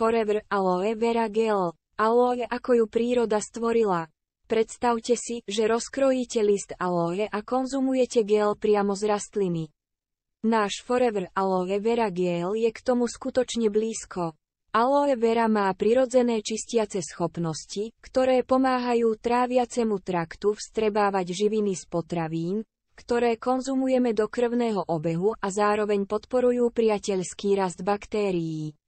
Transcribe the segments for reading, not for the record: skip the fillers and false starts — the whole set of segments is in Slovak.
Forever Aloe Vera Gel. Aloe ako ju príroda stvorila. Predstavte si, že rozkrojíte list aloe a konzumujete gel priamo z rastliny. Náš Forever Aloe Vera Gel je k tomu skutočne blízko. Aloe vera má prirodzené čistiace schopnosti, ktoré pomáhajú tráviacemu traktu vstrebávať živiny z potravín, ktoré konzumujeme do krvného obehu a zároveň podporujú priateľský rast baktérií.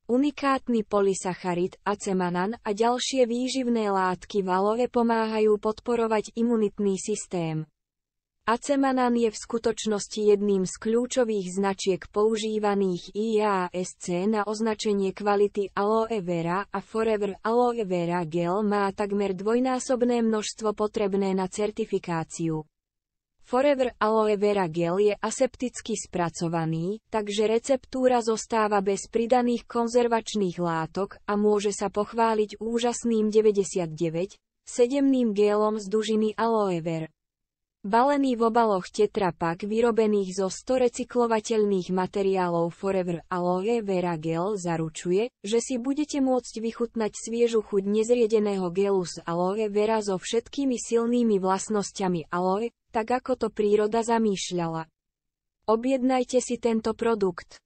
Unikátny polysacharid acemanan a ďalšie výživné látky v aloe pomáhajú podporovať imunitný systém. Acemanan je v skutočnosti jedným z kľúčových značiek používaných IASC na označenie kvality aloe vera a Forever Aloe Vera Gel má takmer dvojnásobné množstvo potrebné na certifikáciu. Forever Aloe Vera Gel je asepticky spracovaný, takže receptúra zostáva bez pridaných konzervačných látok a môže sa pochváliť úžasným 99,7 gelom z dužiny aloe ver. Balený v obaloch Tetra Pak vyrobených zo 100 recyklovateľných materiálov Forever Aloe Vera Gel zaručuje, že si budete môcť vychutnať sviežu chuť nezriedeného gelu z aloe vera so všetkými silnými vlastnosťami aloe, tak ako to príroda zamýšľala. Objednajte si tento produkt.